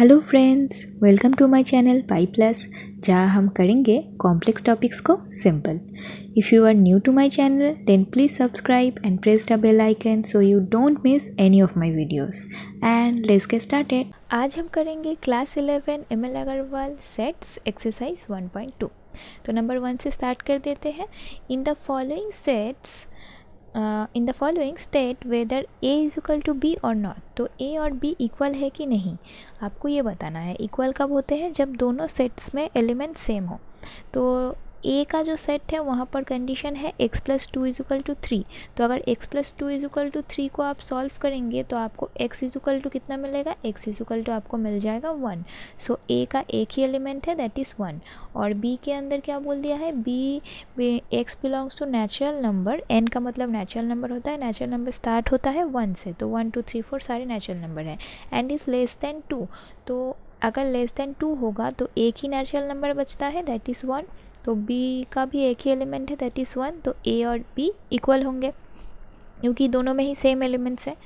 Hello friends, welcome to my channel pi plus, जहाँ हम करेंगे कॉम्प्लेक्स टॉपिक्स को simple. If you are new to my channel then please subscribe and press the bell icon so you don't miss any of my videos. And let's get started. आज हम करेंगे class 11 M L Agarwal sets exercise 1.2। तो number 1 से start कर देते हैं। In the following sets in the following state weather A is equal to B और not. तो ए और बी इक्वल है कि नहीं, आपको ये बताना है। इक्वल कब होते हैं? जब दोनों सेट्स में एलिमेंट सेम हो। तो ए का जो सेट है वहाँ पर कंडीशन है x plus 2 is equal to 3। तो अगर x plus 2 is equal to 3 को आप सॉल्व करेंगे तो आपको x इज इक्वल टू कितना मिलेगा? x इज इक्वल टू आपको मिल जाएगा 1। सो a का एक ही एलिमेंट है, दैट इज़ 1। और b के अंदर क्या बोल दिया है? b x belongs to natural number. n का मतलब नेचुरल नंबर होता है। नेचुरल नंबर स्टार्ट होता है 1 से, तो 1 2 3 4 सारे नेचुरल नंबर हैं। And is less than 2। तो अगर लेस देन 2 होगा तो एक ही नेचुरल नंबर बचता है, दैट इज़ 1। तो b का भी एक ही एलिमेंट है, दैट इज़ 1। तो a और b इक्वल होंगे क्योंकि दोनों में ही सेम एलिमेंट्स है।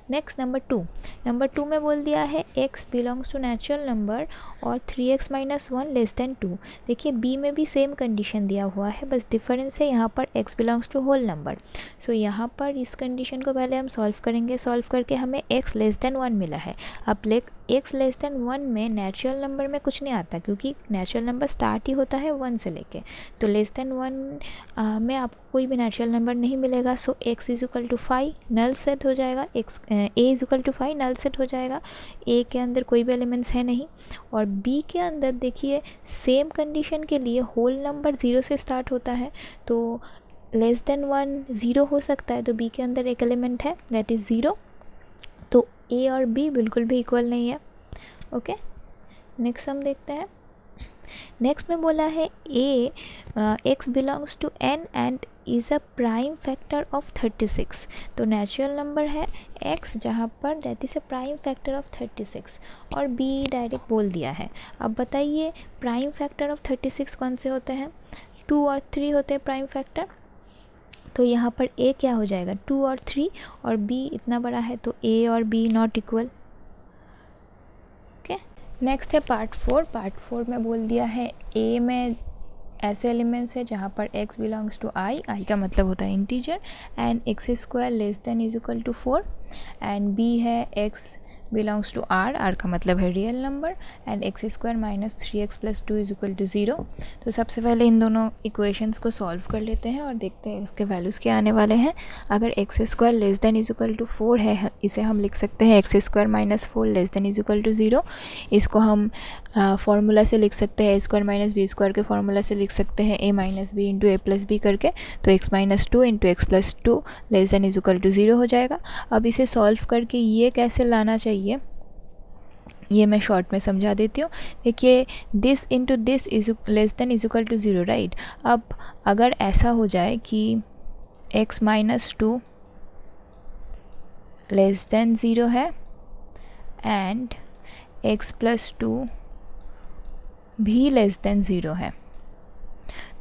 नेक्स्ट नंबर टू में बोल दिया है x belongs to natural number और 3x माइनस 1 लेस देन 2। देखिए b में भी सेम कंडीशन दिया हुआ है, बस डिफरेंस है यहाँ पर x belongs to whole number. So यहाँ पर इस कंडीशन को पहले हम सॉल्व करेंगे। सॉल्व करके हमें x लेस देन 1 मिला है। अब x लेस देन 1 में नेचुरल नंबर में कुछ नहीं आता क्योंकि नेचुरल नंबर स्टार्ट ही होता है 1 से लेके। तो लेस देन 1 में आपको कोई भी नेचुरल नंबर नहीं मिलेगा। So x is equal to 5 null set हो जाएगा। a is equal to 5 null set हो जाएगा। a के अंदर कोई भी एलिमेंट्स है नहीं। और b के अंदर देखिए सेम कंडीशन के लिए होल नंबर 0 से स्टार्ट होता है, तो लेस देन 1 0 हो सकता है। तो b के अंदर एक एलिमेंट है, दैट इज़ 0। तो a और b बिल्कुल भी इक्वल नहीं है। ओके, नेक्स्ट हम देखते हैं। नेक्स्ट में बोला है a x belongs to n and is a prime factor of 36। तो नेचुरल नंबर है x जहाँ पर that is a prime factor of 36 और b डायरेक्ट बोल दिया है। अब बताइए प्राइम फैक्टर ऑफ 36 कौन से होते हैं? 2 और 3 होते हैं प्राइम फैक्टर। तो यहाँ पर a क्या हो जाएगा? 2 और 3, और b इतना बड़ा है तो a और b not equal. Okay, next है पार्ट 4। पार्ट 4 में बोल दिया है a में ऐसे एलिमेंट्स है जहाँ पर x बिलोंग्स टू i का मतलब होता है integer, and x square less than is equal to 4। And b है x बिलोंग्स टू r का मतलब है real number, and x square minus 3x plus 2 is equal to 0। तो सबसे पहले इन दोनों इक्वेशंस को सॉल्व कर लेते हैं और देखते हैं इसके वैल्यूज़ क्या आने वाले हैं। अगर x square less than is equal to 4 है, इसे हम लिख सकते हैं x square minus 4 less than is equal to 0। इसको हम फार्मूला से लिख सकते हैं, a square minus B square के फार्मूला से लिख सकते हैं a minus B into A plus B करके। तो x minus 2 into x plus 2 less than is equal to 0 हो जाएगा। अब इसे सॉल्व करके ये कैसे लाना चाहिए ये मैं शॉर्ट में समझा देती हूँ। देखिए this into this is less than is equal to 0, right. अब अगर ऐसा हो जाए कि x माइनस 2 लेस देन 0 है एंड x प्लस 2 भी लेस देन 0 है,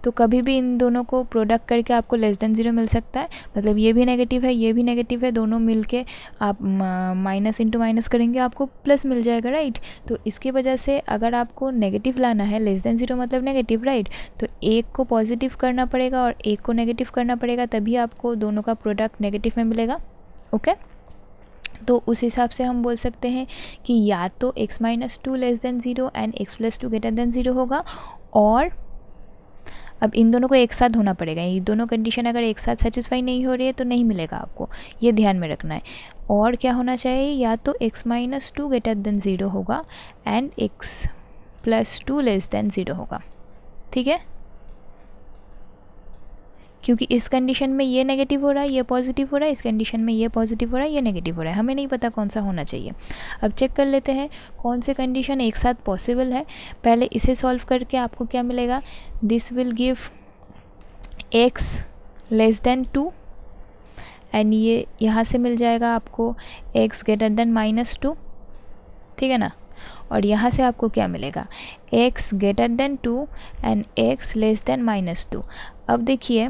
तो कभी भी इन दोनों को प्रोडक्ट करके आपको लेस देन 0 मिल सकता है। मतलब ये भी नेगेटिव है, ये भी नेगेटिव है, दोनों मिलके आप माइनस इंटू माइनस करेंगे आपको प्लस मिल जाएगा, राइट। तो इसकी वजह से अगर आपको नेगेटिव लाना है, लेस देन 0 मतलब नेगेटिव, राइट, तो एक को पॉजिटिव करना पड़ेगा और एक को नेगेटिव करना पड़ेगा, तभी आपको दोनों का प्रोडक्ट नेगेटिव में मिलेगा। ओके, तो उस हिसाब से हम बोल सकते हैं कि या तो x minus 2 less then 0 and x plus 2 greater than 0 होगा, और अब इन दोनों को एक साथ होना पड़ेगा। ये दोनों कंडीशन अगर एक साथ सेटिस्फाई नहीं हो रही है तो नहीं मिलेगा आपको, ये ध्यान में रखना है। और क्या होना चाहिए? या तो x माइनस 2 ग्रेटर देन 0 होगा and x plus 2 less then 0 होगा, ठीक है। क्योंकि इस कंडीशन में ये नेगेटिव हो रहा है, ये पॉजिटिव हो रहा है, इस कंडीशन में ये पॉजिटिव हो रहा है, ये नेगेटिव हो रहा है, हमें नहीं पता कौन सा होना चाहिए। अब चेक कर लेते हैं कौन से कंडीशन एक साथ पॉसिबल है। पहले इसे सॉल्व करके आपको क्या मिलेगा? This will give x less than 2 and ये यहाँ से मिल जाएगा आपको x ग्रेटर देन माइनस 2, ठीक है ना। और यहाँ से आपको क्या मिलेगा? x greater than 2 and x less than minus 2। अब देखिए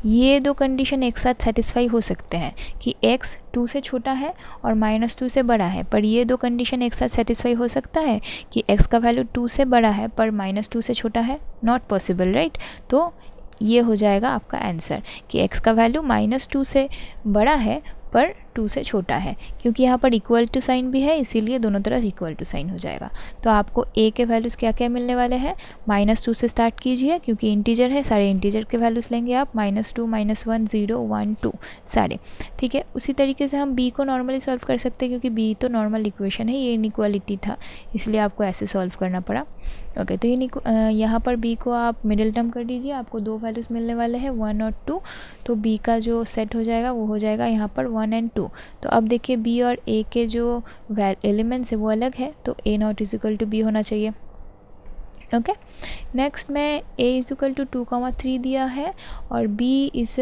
ये दो कंडीशन एक साथ सेटिस्फाई हो सकते हैं कि x 2 से छोटा है और -2 से बड़ा है, पर ये दो कंडीशन एक साथ सेटिस्फाई हो सकता है कि x का वैल्यू 2 से बड़ा है पर -2 से छोटा है? Not possible, right? तो ये हो जाएगा आपका आंसर कि x का वैल्यू -2 से बड़ा है पर 2 से छोटा है, क्योंकि यहाँ पर इक्वल टू साइन भी है, इसीलिए दोनों तरफ इक्वल टू साइन हो जाएगा। तो आपको a के वैल्यूज़ क्या क्या मिलने वाले हैं? -2 से स्टार्ट कीजिए, क्योंकि इंटीजर है, सारे इंटीजर के वैल्यूज़ लेंगे आप, -2 -1 0 1 2 सारे, ठीक है। उसी तरीके से हम b को नॉर्मली सॉल्व कर सकते हैं, क्योंकि b तो नॉर्मल इक्वेशन है, ये इनइक्वालिटी था, इसलिए आपको ऐसे सॉल्व करना पड़ा। ओके, तो ये यहाँ पर b को आप मिडिल टर्म कर दीजिए, आपको दो वैल्यूज़ मिलने वाले हैं 1 और 2, तो b का जो सेट हो जाएगा वो हो जाएगा यहाँ पर 1 और 2। तो अब देखिए b और a के जो एलिमेंट्स है वो अलग है, तो a not is equal to b होना चाहिए। ओके, नेक्स्ट में a इज इक्वल टू 2,3 दिया है और b is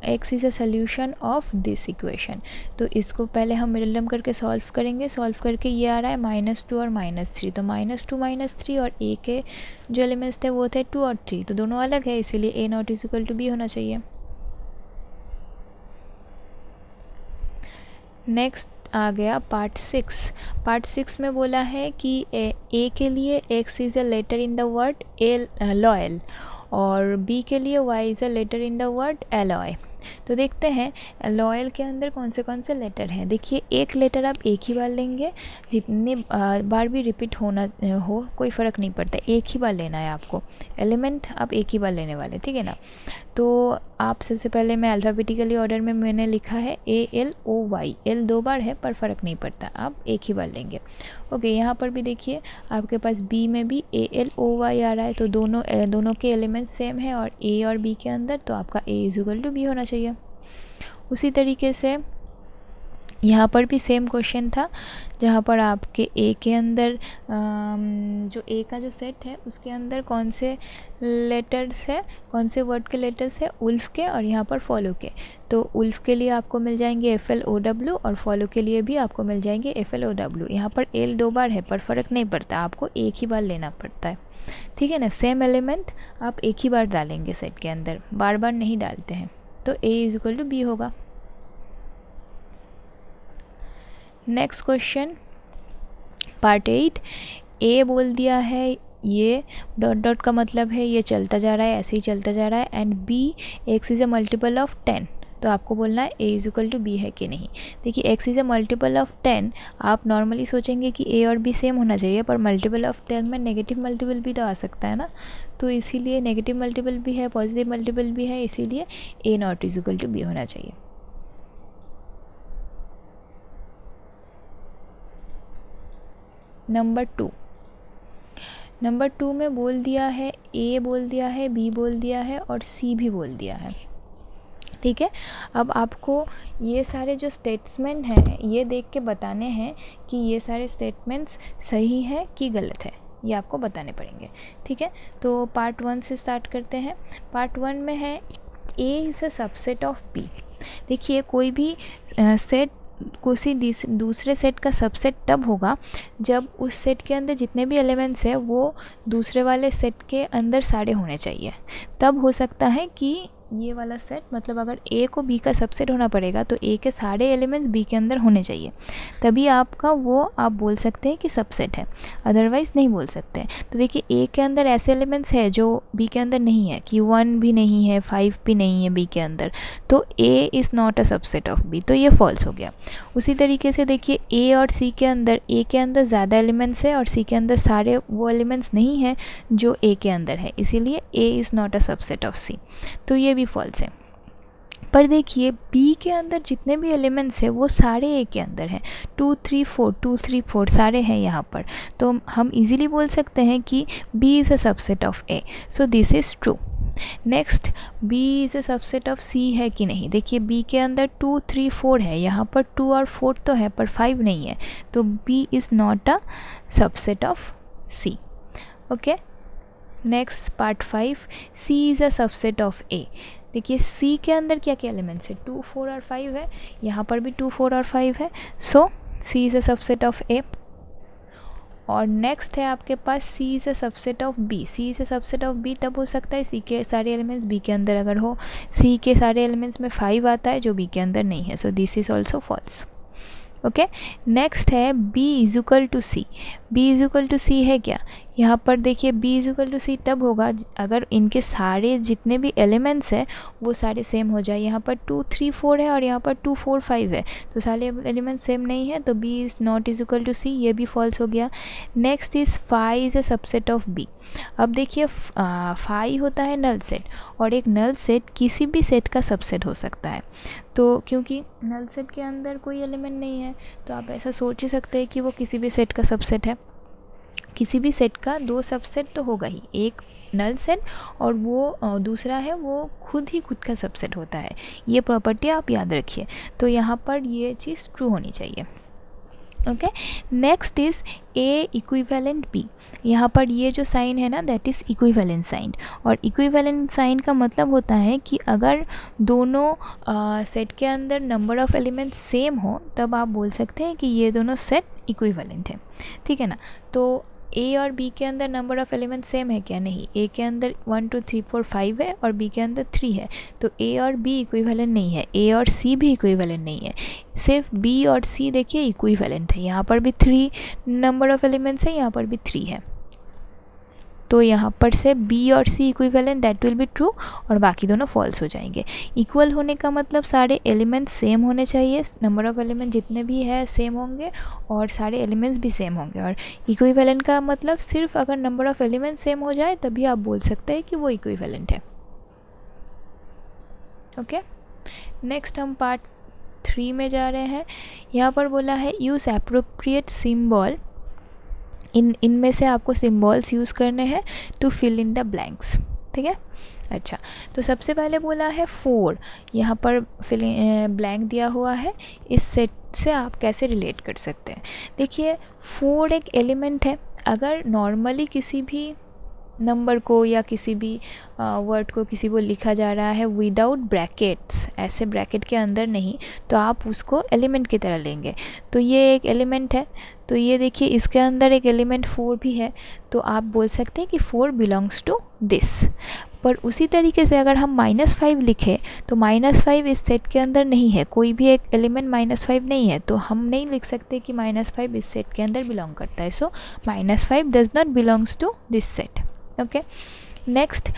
x is a solution of this equation. तो इसको पहले हम मिडिल टर्म करके सॉल्व करेंगे, सॉल्व करके ये आ रहा है -2 और -3, तो -2 -3 और a के जो एलिमेंट्स थे वो थे 2 और 3, तो दोनों अलग है, इसीलिए a not is equal to b होना चाहिए। नेक्स्ट आ गया पार्ट 6। पार्ट 6 में बोला है कि a के लिए x is a letter in the word loyal और b के लिए y is a letter in the word alloy. तो देखते हैं लॉयल के अंदर कौन से लेटर हैं। देखिए, एक लेटर आप एक ही बार लेंगे, जितने बार भी रिपीट होना हो कोई फ़र्क नहीं पड़ता, एक ही बार लेना है आपको, एलिमेंट आप एक ही बार लेने वाले, ठीक है ना। तो आप सबसे पहले मैं अल्फ़ाबेटिकली ऑर्डर में मैंने लिखा है ALOY, L 2 बार है पर फ़र्क नहीं पड़ता, आप एक ही बार लेंगे। ओके, यहाँ पर भी देखिए आपके पास B में भी ALOY आ रहा है, तो दोनों के एलिमेंट्स सेम है और A और B के अंदर, तो आपका A is equal to B होना चाहिए। उसी तरीके से यहाँ पर भी सेम क्वेश्चन था, जहाँ पर आपके A के अंदर जो A का जो सेट है उसके अंदर कौन से लेटर्स है, कौन से वर्ड के लेटर्स है, उल्फ के और यहाँ पर फॉलो के। तो उल्फ के लिए आपको मिल जाएंगे FLOW और फॉलो के लिए भी आपको मिल जाएंगे FLOW। यहाँ पर L 2 बार है पर फ़र्क नहीं पड़ता, आपको एक ही बार लेना पड़ता है, ठीक है ना। सेम एलिमेंट आप एक ही बार डालेंगे सेट के अंदर, बार बार नहीं डालते हैं, तो A is equal to B होगा। नेक्स्ट क्वेश्चन पार्ट 8, A बोल दिया है, ये डॉट डॉट का मतलब है ये चलता जा रहा है, ऐसे ही चलता जा रहा है, and B x is a multiple of 10, तो आपको बोलना है A is equal to B है कि नहीं। देखिए, x is a multiple of 10, आप नॉर्मली सोचेंगे कि A और B सेम होना चाहिए, पर मल्टीपल ऑफ 10 में नेगेटिव मल्टीपल भी तो आ सकता है ना, तो इसीलिए नेगेटिव मल्टीपल भी है, पॉजिटिव मल्टीपल भी है, इसीलिए A not is equal to B होना चाहिए। नंबर 2 में बोल दिया है, A बोल दिया है, B बोल दिया है और C भी बोल दिया है, ठीक है। अब आपको ये सारे जो स्टेटमेंट हैं ये देख के बताने हैं कि ये सारे स्टेटमेंट्स सही है कि गलत है, ये आपको बताने पड़ेंगे, ठीक है। तो पार्ट 1 से स्टार्ट करते हैं। पार्ट 1 में है A is a subset of B। देखिए, कोई भी सेट किसी दूसरे सेट का सबसेट तब होगा जब उस सेट के अंदर जितने भी एलिमेंट्स हैं वो दूसरे वाले सेट के अंदर सारे होने चाहिए। तब हो सकता है कि ये वाला सेट, मतलब अगर A को B का सबसेट होना पड़ेगा तो A के सारे एलिमेंट्स B के अंदर होने चाहिए, तभी आपका वो आप बोल सकते हैं कि सबसेट है, अदरवाइज़ नहीं बोल सकते। तो देखिए, A के अंदर ऐसे एलिमेंट्स है जो B के अंदर नहीं है, कि 1 भी नहीं है, 5 भी नहीं है B के अंदर, तो A is not a subset of B, तो ये फॉल्स हो गया। उसी तरीके से देखिए, A और C के अंदर, A के अंदर ज़्यादा एलिमेंट्स है और C के अंदर सारे वो एलिमेंट्स नहीं हैं जो A के अंदर है, इसीलिए A is not a subset of C, तो ये भी फॉल्स है। पर देखिए, B के अंदर जितने भी एलिमेंट्स हैं वो सारे A के अंदर हैं, 2 3 4 सारे हैं यहाँ पर, तो हम इजीली बोल सकते हैं कि B is a subset of A, so this is true. Next, B is a subset of C है कि नहीं। देखिए, B के अंदर 2 3 4 है, यहाँ पर 2 और 4 तो है पर 5 नहीं है, तो B is not a subset of C। Okay, next part 5, C is a subset of A। देखिए, C के अंदर क्या क्या एलिमेंट्स है, 2 4 और 5 है, यहाँ पर भी 2 4 और 5 है, so C is a subset of A। और नेक्स्ट है आपके पास C is a subset of B. C is a subset of B तब हो सकता है सी के सारे एलिमेंट्स बी के अंदर अगर हो। सी के सारे एलिमेंट्स में 5 आता है जो बी के अंदर नहीं है, so this is also false. Okay, next है b is equal to C. b is equal to C है क्या? यहाँ पर देखिए b is equal to C तब होगा अगर इनके सारे जितने भी एलिमेंट्स हैं वो सारे सेम हो जाए। यहाँ पर 2 3 4 है और यहाँ पर 2 4 5 है, तो सारे एलिमेंट्स सेम नहीं है, तो b is not is equal to C, ये भी फॉल्स हो गया। Next is phi is a subset of b। अब देखिए फाई होता है नल सेट, और एक नल सेट किसी भी सेट का सबसेट हो सकता है। तो क्योंकि नल सेट के अंदर कोई एलिमेंट नहीं है, तो आप ऐसा सोच ही सकते हैं कि वो किसी भी सेट का सबसेट है। किसी भी सेट का 2 सबसेट तो होगा ही, एक नल सेट और वो दूसरा है वो खुद का सबसेट होता है। ये प्रॉपर्टी आप याद रखिए, तो यहाँ पर ये चीज़ ट्रू होनी चाहिए। Okay, next is A equivalent B. यहाँ पर ये जो साइन है ना, दैट इज़ इक्विवेलेंट साइन, और इक्विवेलेंट साइन का मतलब होता है कि अगर दोनों सेट के अंदर नंबर ऑफ़ एलिमेंट्स सेम हो तब आप बोल सकते हैं कि ये दोनों सेट इक्विवेलेंट है। ठीक है ना? तो ए और बी के अंदर नंबर ऑफ़ एलिमेंट सेम है क्या? नहीं, ए के अंदर 1 2 3 4 5 है और बी के अंदर 3 है, तो ए और बी इक्विवेलेंट नहीं है। ए और सी भी इक्विवेलेंट नहीं है, सिर्फ बी और सी देखिए इक्विवेलेंट है। यहाँ पर भी 3 नंबर ऑफ़ एलिमेंट्स है, यहाँ पर भी 3 है, तो यहाँ पर से B और C equivalent, that will be true, और बाकी दोनों फॉल्स हो जाएंगे। इक्वल होने का मतलब सारे एलिमेंट्स सेम होने चाहिए, नंबर ऑफ़ एलिमेंट जितने भी है सेम होंगे और सारे एलिमेंट्स भी सेम होंगे। और इक्विवेलेंट का मतलब सिर्फ अगर नंबर ऑफ़ एलिमेंट सेम हो जाए तभी आप बोल सकते हैं कि वो इक्विवेलेंट है। ओके, नेक्स्ट हम पार्ट 3 में जा रहे हैं। यहाँ पर बोला है यूज़ एप्रोप्रिएट सिम्बॉल। इनमें से आपको सिम्बॉल्स यूज़ करने हैं to fill in the blanks. ठीक है, अच्छा, तो सबसे पहले बोला है 4। यहाँ पर ब्लैंक दिया हुआ है, इस सेट से आप कैसे रिलेट कर सकते हैं? देखिए 4 एक एलिमेंट है। अगर नॉर्मली किसी भी नंबर को या किसी भी वर्ड को किसी को लिखा जा रहा है विदाउट ब्रैकेट्स, ऐसे ब्रैकेट के अंदर नहीं, तो आप उसको एलिमेंट की तरह लेंगे। तो ये एक एलिमेंट है, तो ये देखिए इसके अंदर एक एलिमेंट 4 भी है, तो आप बोल सकते हैं कि 4 बिलोंग्स टू दिस। पर उसी तरीके से अगर हम -5 लिखें तो -5 इस सेट के अंदर नहीं है, कोई भी एक एलिमेंट -5 नहीं है, तो हम नहीं लिख सकते कि -5 इस सेट के अंदर बिलोंग करता है। So -5 does not belongs to this set. Okay, next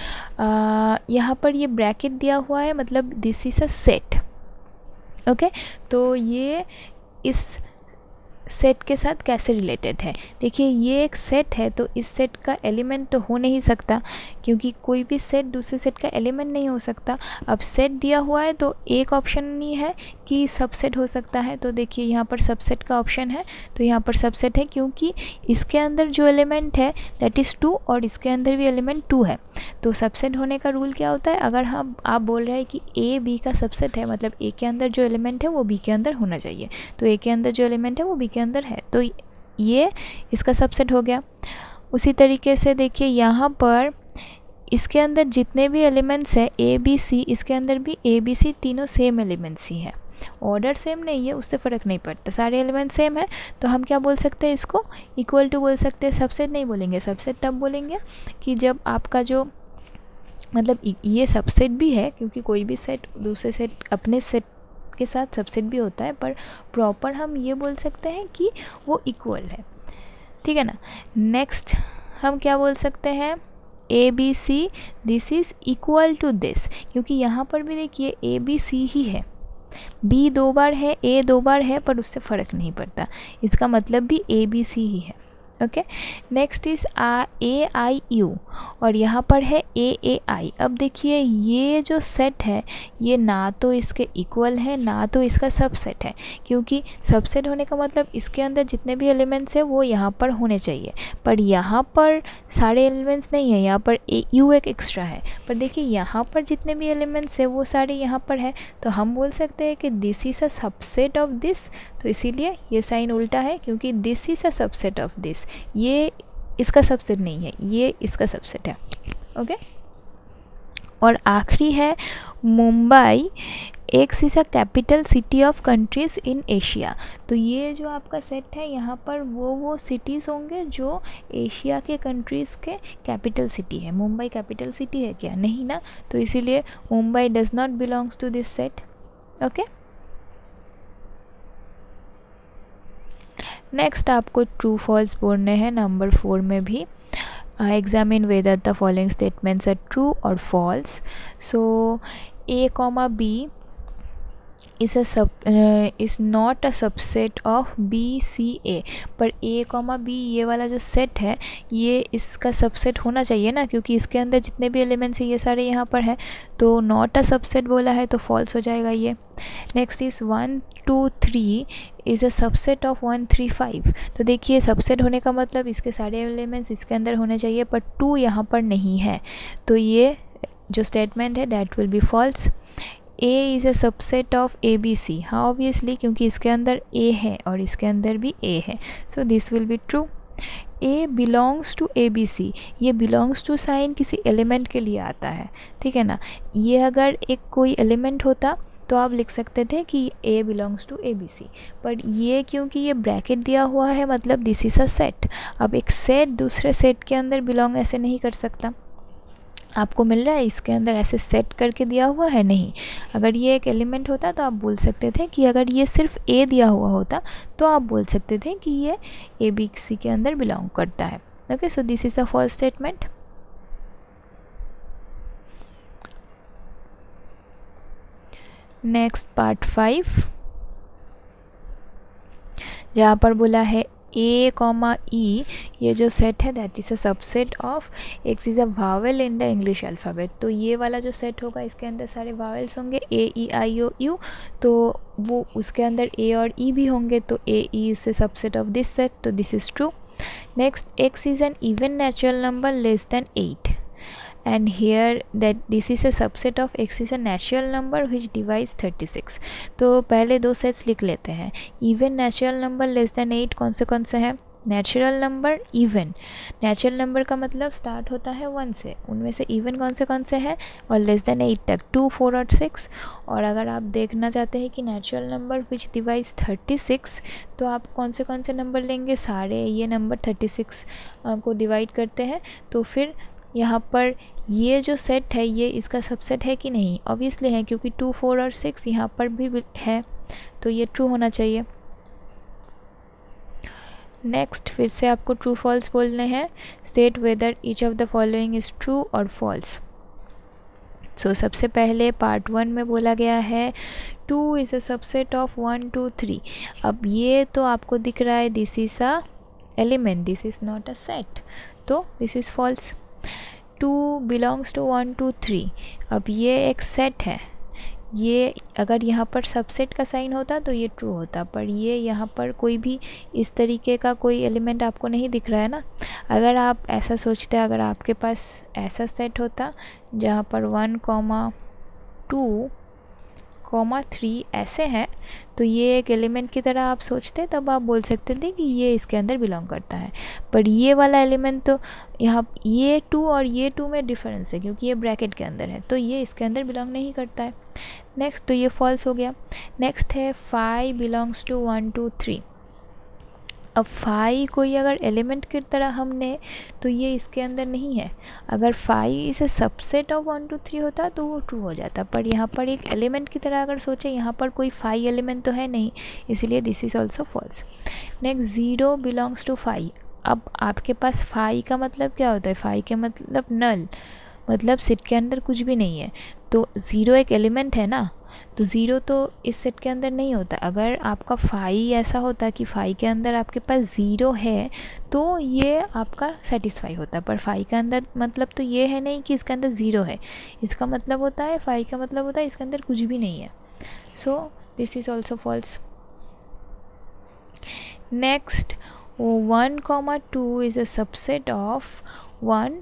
यहाँ पर ये ब्रैकेट दिया हुआ है, मतलब this is a set. Okay, तो ये इस सेट के साथ कैसे रिलेटेड है? देखिए ये एक सेट है, तो इस सेट का एलिमेंट तो हो नहीं सकता, क्योंकि कोई भी सेट दूसरे सेट का एलिमेंट नहीं हो सकता। अब सेट दिया हुआ है तो एक ऑप्शन नहीं है कि सबसेट हो सकता है, तो देखिए यहाँ पर सबसेट का ऑप्शन है, तो यहाँ पर सबसेट है क्योंकि इसके अंदर जो एलिमेंट है दैट इज़ 2 और इसके अंदर भी एलिमेंट 2 है। तो सबसेट होने का रूल क्या होता है? अगर आप बोल रहे हैं कि ए बी का सबसेट है, मतलब ए के अंदर जो एलिमेंट है वो बी के अंदर होना चाहिए, तो ए के अंदर जो एलिमेंट है वो बी के अंदर है, तो ये इसका सबसेट हो गया। उसी तरीके से देखिए यहाँ पर इसके अंदर जितने भी एलिमेंट्स है ए बी सी, इसके अंदर भी ए बी सी तीनों सेम एलिमेंट्स ही है, ऑर्डर सेम नहीं है, उससे फ़र्क नहीं पड़ता, सारे एलिमेंट सेम है, तो हम क्या बोल सकते हैं? इसको इक्वल टू बोल सकते हैं। सबसेट नहीं बोलेंगे, सबसेट तब बोलेंगे कि जब आपका जो मतलब ये सबसेट भी है, क्योंकि कोई भी सेट दूसरे सेट अपने सेट के साथ सबसेट भी होता है, पर प्रॉपर हम ये बोल सकते हैं कि वो इक्वल है। ठीक है ना? नेक्स्ट हम क्या बोल सकते हैं? A B C this is equal to this, क्योंकि यहाँ पर भी देखिए ए बी सी ही है, बी 2 बार है, ए 2 बार है, पर उससे फ़र्क नहीं पड़ता, इसका मतलब भी ए बी सी ही है। Okay, next is A I you, और यहाँ पर है ए आई। अब देखिए ये जो सेट है ये ना तो इसके इक्वल है ना तो इसका सबसेट है, क्योंकि सबसेट होने का मतलब इसके अंदर जितने भी एलिमेंट्स हैं वो यहाँ पर होने चाहिए, पर यहाँ पर सारे एलिमेंट्स नहीं है, यहाँ पर यू एक एक्स्ट्रा है, पर देखिए यहाँ पर जितने भी एलिमेंट्स हैं वो सारे यहाँ पर है, तो हम बोल सकते हैं कि this is a subset of this, तो इसीलिए ये साइन उल्टा है, क्योंकि this is a subset of this, ये इसका सबसेट नहीं है, ये इसका सबसेट है। ओके, और आखिरी है Mumbai x is a capital city of countries in Asia. तो ये जो आपका सेट है यहाँ पर वो सिटीज़ होंगे जो एशिया के कंट्रीज़ के कैपिटल सिटी है। मुंबई कैपिटल सिटी है क्या? नहीं ना, तो इसीलिए Mumbai does not belongs to this set. Okay, next आपको ट्रू फॉल्स बोलने हैं नंबर 4 में भी। Examine whether the following statements are true or false. So A, B is not a subset of B, C, A। पर A, B ये वाला जो सेट है ये इसका सबसेट होना चाहिए ना, क्योंकि इसके अंदर जितने भी एलिमेंट्स हैं ये सारे यहाँ पर है, तो नॉट अ सबसेट बोला है तो फॉल्स हो जाएगा ये। Next is 1, 2, 3 is a subset of 1, 3, 5। तो देखिए सबसेट होने का मतलब इसके सारे एलिमेंट्स इसके अंदर होने चाहिए, पर 2 यहाँ पर नहीं है, तो ये जो स्टेटमेंट है that will be false. A is a subset of ABC। हाँ ऑब्वियसली, क्योंकि इसके अंदर A है और इसके अंदर भी A है, so this will be true. A belongs to ABC। ये बिलोंग्स टू साइन किसी एलिमेंट के लिए आता है, ठीक है ना। ये अगर एक कोई एलिमेंट होता तो आप लिख सकते थे कि A belongs to ABC, but ये क्योंकि ये ब्रैकेट दिया हुआ है मतलब दिस इज़ अ सेट। अब एक सेट दूसरे सेट के अंदर बिलोंग ऐसे नहीं कर सकता। आपको मिल रहा है इसके अंदर ऐसे सेट करके दिया हुआ है नहीं। अगर ये एक एलिमेंट होता तो आप बोल सकते थे कि अगर ये सिर्फ A दिया हुआ होता तो आप बोल सकते थे कि ये ABC के अंदर बिलोंग करता है। Okay, so this is a false statement. Next part 5, जहाँ पर बोला है A, E ये जो सेट है that is a subset of X is a vowel in the English alphabet. तो ये वाला जो सेट होगा इसके अंदर सारे वावल्स होंगे A, E, I, O, U, तो वो उसके अंदर A और E भी होंगे, तो A, E is a subset of this set, तो this is true. Next, X is an even natural number less than 8 and here that this is a subset of X is a natural number which divides 36। तो पहले दो sets लिख लेते हैं। Even natural number less than 8 कौन से हैं? Natural number even, natural number का मतलब स्टार्ट होता है 1 से, उनमें से इवन कौन से हैं और लेस देन 8 तक 2, 4 और 6। और अगर आप देखना चाहते हैं कि नेचुरल नंबर विच डिवाइड्स 36, तो आप कौन से नंबर लेंगे? सारे ये नंबर 36 को डिवाइड करते हैं। तो फिर यहाँ पर ये जो सेट है ये इसका सबसेट है कि नहीं? ऑब्वियसली है, क्योंकि 2, 4 और 6 यहाँ पर भी है, तो ये ट्रू होना चाहिए। नेक्स्ट फिर से आपको ट्रू फॉल्स बोलने हैं। State whether each of the following is true or false. सो सबसे पहले पार्ट 1 में बोला गया है 2 इज़ अ सबसेट ऑफ 1, 2, 3। अब ये तो आपको दिख रहा है this is a element, this is not a set, तो this is false. 2 belongs to 1, 2, 3। अब ये एक सेट है, ये अगर यहाँ पर सबसेट का साइन होता तो ये ट्रू होता, पर ये यहाँ पर कोई भी इस तरीके का कोई एलिमेंट आपको नहीं दिख रहा है ना। अगर आप ऐसा सोचते हैं, अगर आपके पास ऐसा सेट होता जहाँ पर 1, 2, 3 ऐसे हैं, तो ये एक एलिमेंट की तरह आप सोचते, तब आप बोल सकते थे कि ये इसके अंदर बिलोंग करता है। पर ये वाला एलिमेंट तो यहाँ ये 2 और ये 2 में डिफरेंस है, क्योंकि ये ब्रैकेट के अंदर है, तो ये इसके अंदर बिलोंग नहीं करता है। नेक्स्ट, तो ये फॉल्स हो गया। नेक्स्ट है 5 बिलोंग्स टू 1, 2, 3। अब 5 कोई अगर एलिमेंट की तरह हमने, तो ये इसके अंदर नहीं है। अगर 5 इसे सबसेट ऑफ 1, 2, 3 होता तो वो ट्रू हो जाता, पर यहाँ पर एक एलिमेंट की तरह अगर सोचें, यहाँ पर कोई 5 एलिमेंट तो है नहीं, इसलिए this is also false. Next, 0 belongs to 5। अब आपके पास 5 का मतलब क्या होता है? 5 के मतलब नल, मतलब सेट के अंदर कुछ भी नहीं है, तो 0 एक एलिमेंट है ना, तो 0 तो इस सेट के अंदर नहीं होता। अगर आपका 5 ऐसा होता कि 5 के अंदर आपके पास 0 है, तो ये आपका सेटिस्फाई होता, पर 5 के अंदर मतलब तो ये है नहीं कि इसके अंदर 0 है, इसका मतलब होता है 5 का मतलब होता है इसके अंदर कुछ भी नहीं है, so this is also false. Next, 1, 2 is a subset of 1,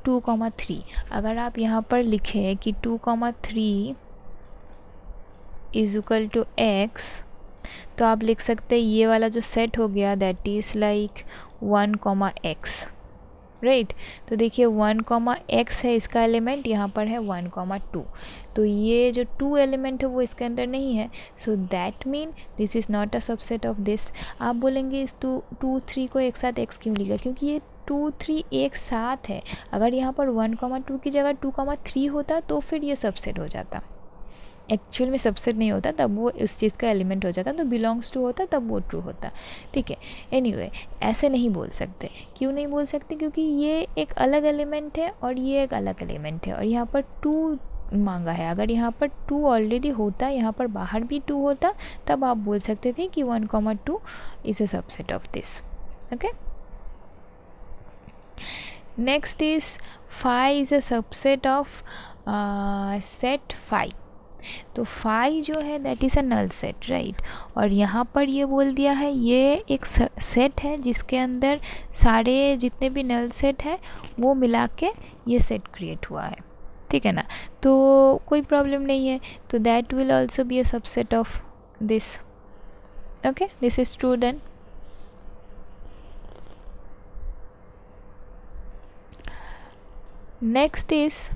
2, 3। अगर आप यहाँ पर लिखें कि 2, 3 इज इक्वल टू X, तो आप लिख सकते हैं ये वाला जो सेट हो गया that is like 1, X। Right. तो देखिए 1, है इसका एलिमेंट, यहाँ पर है 1, 2, तो ये जो 2 एलिमेंट है वो इसके अंदर नहीं है। So that mean this is not a subset of this. आप बोलेंगे इस 2, 3 को एक साथ x क्यों लिखा, क्योंकि ये 2, 3 एक साथ है। अगर यहाँ पर 1, 2 की जगह 2, 3 होता तो फिर ये सबसेट हो जाता। एक्चुअल में सबसेट नहीं होता, तब वो इस चीज़ का एलिमेंट हो जाता, तो बिलोंग्स टू होता तब वो ट्रू होता। ठीक है, एनीवे ऐसे नहीं बोल सकते। क्यों नहीं बोल सकते, क्योंकि ये एक अलग एलिमेंट है और ये एक अलग एलिमेंट है, और यहाँ पर 2 मांगा है। अगर यहाँ पर 2 ऑलरेडी होता, यहाँ पर बाहर भी 2 होता, तब आप बोल सकते थे कि 1, 2 is a subset of this. Okay, next is 5 is a subset of set 5। तो 5 जो है that is a null set, right. और यहाँ पर ये बोल दिया है ये एक सेट है जिसके अंदर सारे जितने भी नल सेट है वो मिला के ये सेट क्रिएट हुआ है। ठीक है ना, तो कोई प्रॉब्लम नहीं है। तो that will also be a subset of this. Okay, this is true then. Next is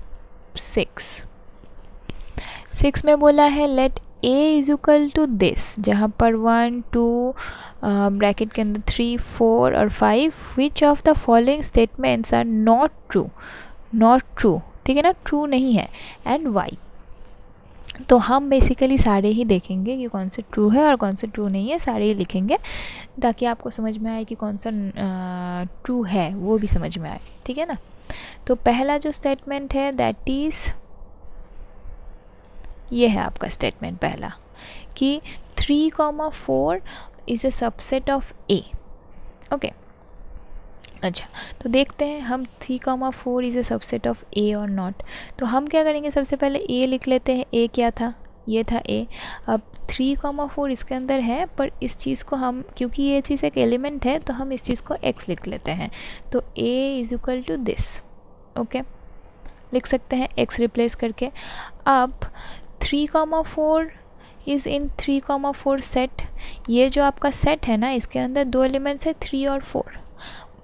6 में बोला है let a is equal to this, जहाँ पर 1, 2 ब्रैकेट के अंदर 3, 4 और 5, which of the following statements are not true. Not true, ठीक है ना, ट्रू नहीं है, एंड वाई। तो हम बेसिकली सारे ही देखेंगे कि कौन से ट्रू है और कौन से ट्रू नहीं है, सारे ही लिखेंगे ताकि आपको समझ में आए कि कौन सा ट्रू है, वो भी समझ में आए। ठीक है ना, तो पहला जो स्टेटमेंट है दैट इज़ ये है आपका स्टेटमेंट पहला, कि 3, 4 is a subset of A. Okay, अच्छा, तो देखते हैं हम 3, 4 is a subset of A or not. तो हम क्या करेंगे, सबसे पहले ए लिख लेते हैं। ए क्या था, ये था ए। अब 3, 4 इसके अंदर है, पर इस चीज़ को हम, क्योंकि ये चीज़ एक एलिमेंट है, तो हम इस चीज़ को x लिख लेते हैं। तो a is equal to this. Okay, लिख सकते हैं x रिप्लेस करके। अब 3, 4 इज़ इन 3, 4 सेट। ये जो आपका सेट है ना, इसके अंदर 2 एलिमेंट्स है 3 और 4,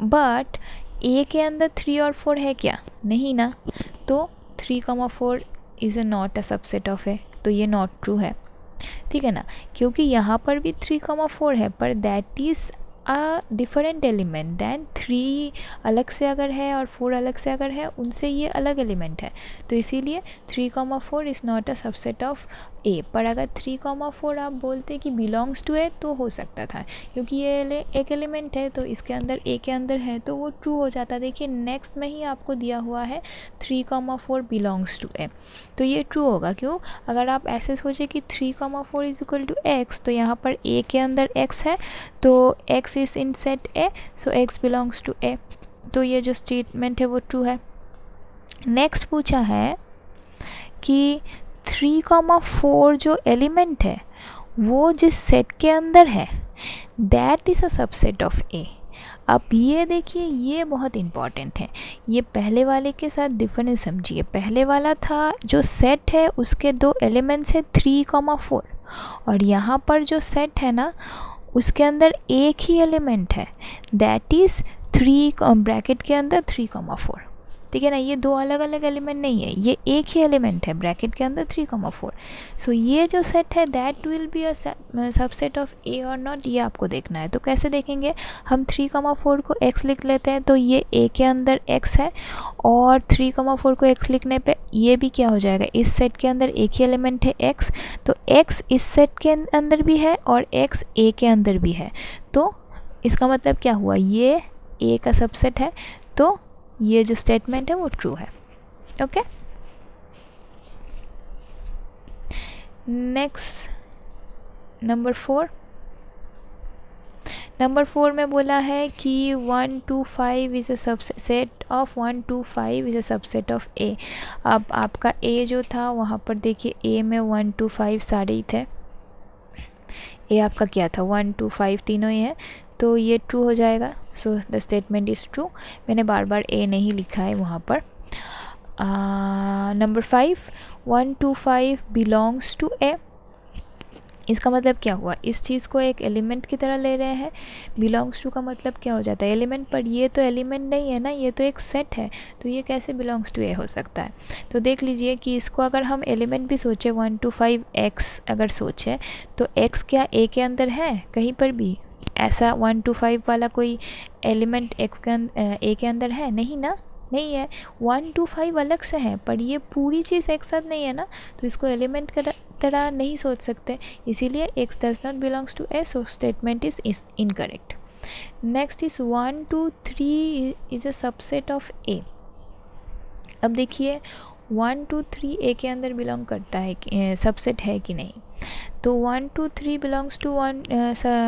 बट ए के अंदर 3 और 4 है क्या, नहीं ना। तो 3, 4 is a not a subset of A, तो ये नॉट ट्रू है। ठीक है ना, क्योंकि यहाँ पर भी 3, 4 है, पर that is a different element than 3 अलग से अगर है और 4 अलग से अगर है, उनसे ये अलग एलिमेंट है। तो इसीलिए 3, 4 is not a subset of A. पर अगर 3, 4 आप बोलते कि बिलोंग्स टू ए तो हो सकता था, क्योंकि ये एक एलिमेंट है, तो इसके अंदर ए के अंदर है, तो वो ट्रू हो जाता। देखिए नेक्स्ट में ही आपको दिया हुआ है 3, 4 बिलोंग्स टू ए, तो ये ट्रू होगा। क्यों, अगर आप ऐसे सोचें कि 3, 4 इज इक्वल टू एक्स, तो यहाँ पर ए के अंदर एक्स है, तो X is in set A, so X belongs to A. तो ये जो स्टेटमेंट है वो ट्रू है। नेक्स्ट पूछा है कि 3, 4 जो एलिमेंट है वो जिस सेट के अंदर है that is a subset of A. अब ये देखिए, ये बहुत इम्पॉर्टेंट है। ये पहले वाले के साथ डिफरेंस समझिए। पहले वाला था जो सेट है उसके 2 एलिमेंट्स है 3, 4, और यहाँ पर जो सेट है ना उसके अंदर एक ही एलिमेंट है, दैट इज़ 3 ब्रैकेट के अंदर 3, 4। ठीक है ना, ये 2 अलग अलग एलिमेंट नहीं है, ये एक ही एलिमेंट है ब्रैकेट के अंदर 3, 4। सो ये जो सेट है that will be a subset of A or not, ये आपको देखना है। तो कैसे देखेंगे, हम 3, 4 को x लिख लेते हैं, तो ये a के अंदर x है, और 3, 4 को x लिखने पे ये भी क्या हो जाएगा, इस सेट के अंदर एक ही एलिमेंट है x, तो x इस सेट के अंदर भी है और x a के अंदर भी है। तो इसका मतलब क्या हुआ, ये a का सबसेट है, तो ये जो स्टेटमेंट है वो ट्रू है। Okay, next number 4। नंबर 4 में बोला है कि 1, 2, 5 is a subset of 1, 2, 5 is a subset of A. अब आपका ए जो था वहाँ पर देखिए ए में 1, 2, 5 सारे ही थे। ए आपका क्या था, 1, 2, 5 तीनों ही है, तो ये ट्रू हो जाएगा। So the statement is true. मैंने बार बार ए नहीं लिखा है वहाँ पर। नंबर 5, 1, 2, 5 बिलोंग्स टू ए। इसका मतलब क्या हुआ, इस चीज़ को एक एलिमेंट की तरह ले रहे हैं। बिलोंग्स टू का मतलब क्या हो जाता है, एलिमेंट, पर ये तो एलिमेंट नहीं है ना, ये तो एक सेट है, तो ये कैसे बिलोंग्स टू ए हो सकता है। तो देख लीजिए कि इसको अगर हम एलिमेंट भी सोचें 1 to 5 x अगर सोचें, तो x क्या ए के अंदर है कहीं पर भी, ऐसा 1 to 5 वाला कोई एलिमेंट ए के अंदर है नहीं ना, नहीं है। 1 to 5 अलग से हैं, पर ये पूरी चीज़ एक साथ नहीं है ना, तो इसको एलिमेंट की तरह नहीं सोच सकते, इसीलिए x does not belongs to A, so statement is incorrect. Next is 1 to 3 is a subset of A. अब देखिए 1 to 3 ए के अंदर बिलोंग करता है, सबसेट है कि नहीं। तो 1 to 3 बिलोंग्स टू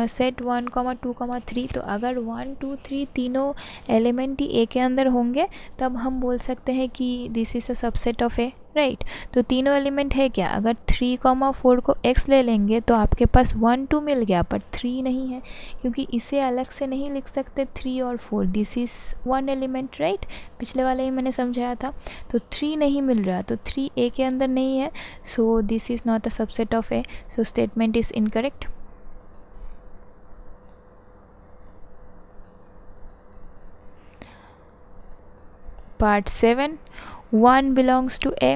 सेट 1, 2, 3। तो अगर 1, 2, 3 तीनों एलिमेंट ही ए के अंदर होंगे, तब हम बोल सकते हैं कि this is a subset of A, right. तो तीनों एलिमेंट है क्या, अगर 3, 4 को x ले लेंगे तो आपके पास 1, 2 मिल गया, पर 3 नहीं है, क्योंकि इसे अलग से नहीं लिख सकते 3 और 4, दिस इज़ 1 एलिमेंट, राइट। पिछले वाले ही मैंने समझाया था। तो 3 नहीं मिल रहा, तो 3 ए के अंदर नहीं है, so this is not a subset of A, so statement is incorrect. Part 7, 1 belongs to A,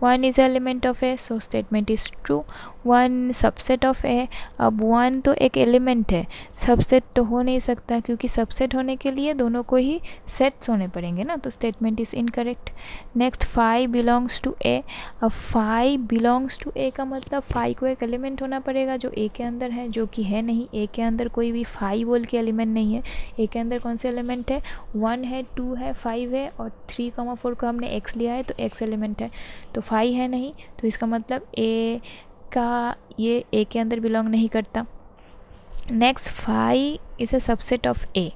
1 is element of A, so statement is true. 1 subset of A, अब 1 तो एक एलिमेंट है, सबसेट तो हो नहीं सकता, क्योंकि सबसेट होने के लिए दोनों को ही सेट्स होने पड़ेंगे ना, तो statement is incorrect. Next 5 belongs to A, अब 5 बिलोंग्स टू A का मतलब 5 को एक एलिमेंट होना पड़ेगा जो A के अंदर है, जो कि है नहीं। A के अंदर कोई भी 5 बोल के एलिमेंट नहीं है। A के अंदर कौन से एलिमेंट है, 1 है, 2 है, 5 है, और 3, 4 को हमने x लिया है, तो x एलिमेंट है, तो 5 है नहीं, तो इसका मतलब A का ये A के अंदर बिलोंग नहीं करता। Next 5 is a subset of A,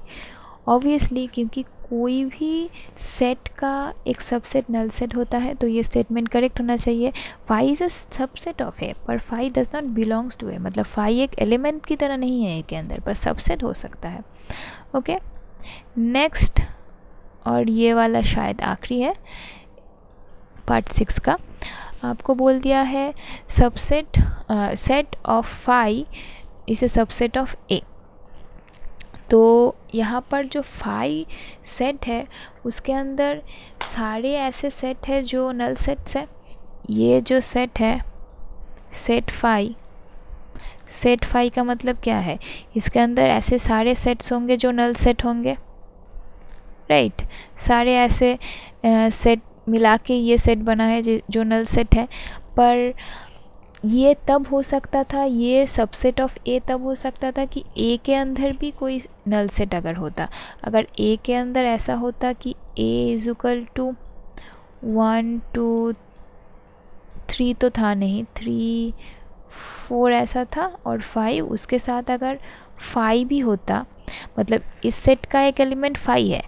obviously, क्योंकि कोई भी सेट का एक सबसेट नल सेट होता है, तो ये स्टेटमेंट करेक्ट होना चाहिए। 5 is a subset of A, पर 5 does not belongs to A, मतलब 5 एक एलिमेंट की तरह नहीं है A के अंदर, पर सबसेट हो सकता है। ओके, नेक्स्ट, और ये वाला शायद आखिरी है पार्ट 6 का, आपको बोल दिया है subset set of 5 is a subset of A। तो यहाँ पर जो 5 सेट है उसके अंदर सारे ऐसे सेट है जो नल सेट्स है। ये जो सेट है सेट 5 का मतलब क्या है, इसके अंदर ऐसे सारे सेट्स होंगे जो नल सेट होंगे, राइट। सारे ऐसे सेट मिला के ये सेट बना है जो नल सेट है। पर ये तब हो सकता था, ये सबसेट ऑफ A तब हो सकता था कि A के अंदर भी कोई नल सेट अगर होता। अगर A के अंदर ऐसा होता कि A इज इक्वल टू 1, 2, 3 तो था नहीं, 3, 4 ऐसा था, और 5 उसके साथ अगर 5 भी होता, मतलब इस सेट का एक एलिमेंट 5 है,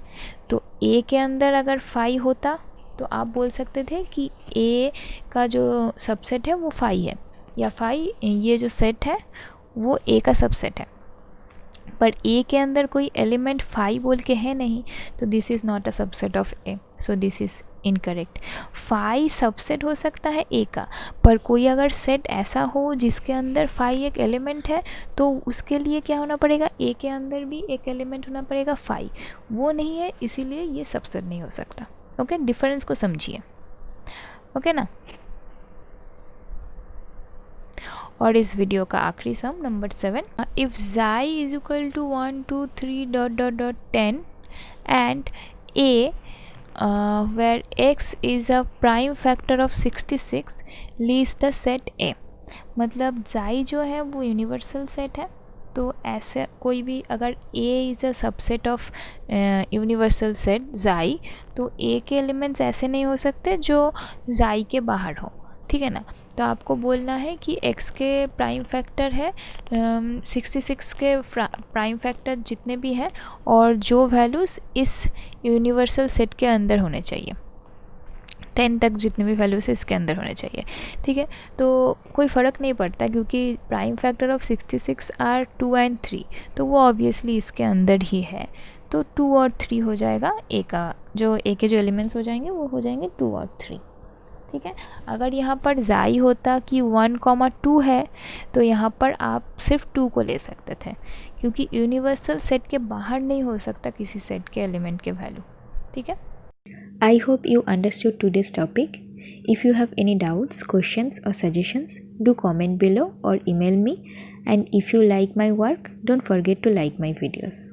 तो A के अंदर अगर 5 होता तो आप बोल सकते थे कि A का जो सबसेट है वो 5 है, या 5 ये जो सेट है वो A का सबसेट है। पर A के अंदर कोई एलिमेंट 5 बोल के है नहीं, तो this is not a subset of A, so this is incorrect. 5 subset हो सकता है A का, पर कोई अगर सेट ऐसा हो जिसके अंदर 5 एक एलिमेंट है, तो उसके लिए क्या होना पड़ेगा, A के अंदर भी एक एलिमेंट होना पड़ेगा 5, वो नहीं है, इसीलिए ये सबसेट नहीं हो सकता। ओके, डिफरेंस को समझिए, ओके ना। और इस वीडियो का आखिरी sum number 7, if xi is equal to 1, 2, 3 ... 10 and A where x is a prime factor of 66 leaves the set A। मतलब xi जो है वो यूनिवर्सल सेट है, तो ऐसे कोई भी अगर A is a subset of universal set xi, तो A के एलिमेंट्स ऐसे नहीं हो सकते जो xi के बाहर हो, ठीक है ना। तो आपको बोलना है कि x के प्राइम फैक्टर है 66 के प्राइम फैक्टर जितने भी हैं, और जो वैल्यूज़ इस यूनिवर्सल सेट के अंदर होने चाहिए, 10 तक जितने भी वैल्यूज़ इसके अंदर होने चाहिए, ठीक है। तो कोई फ़र्क नहीं पड़ता, क्योंकि प्राइम फैक्टर ऑफ 66 आर 2 और 3, तो वो ऑब्वियसली इसके अंदर ही है, तो 2 और 3 हो जाएगा A का, जो A के जो एलिमेंट्स हो जाएंगे वो हो जाएंगे 2 और 3, ठीक है। अगर यहाँ पर जाई होता कि 1,2 है तो यहाँ पर आप सिर्फ 2 को ले सकते थे, क्योंकि यूनिवर्सल सेट के बाहर नहीं हो सकता किसी सेट के एलिमेंट के वैल्यू, ठीक है। I hope you understood today's topic. If you have any doubts, questions or suggestions, do comment below or email me, and if you like my work, don't forget to like my videos.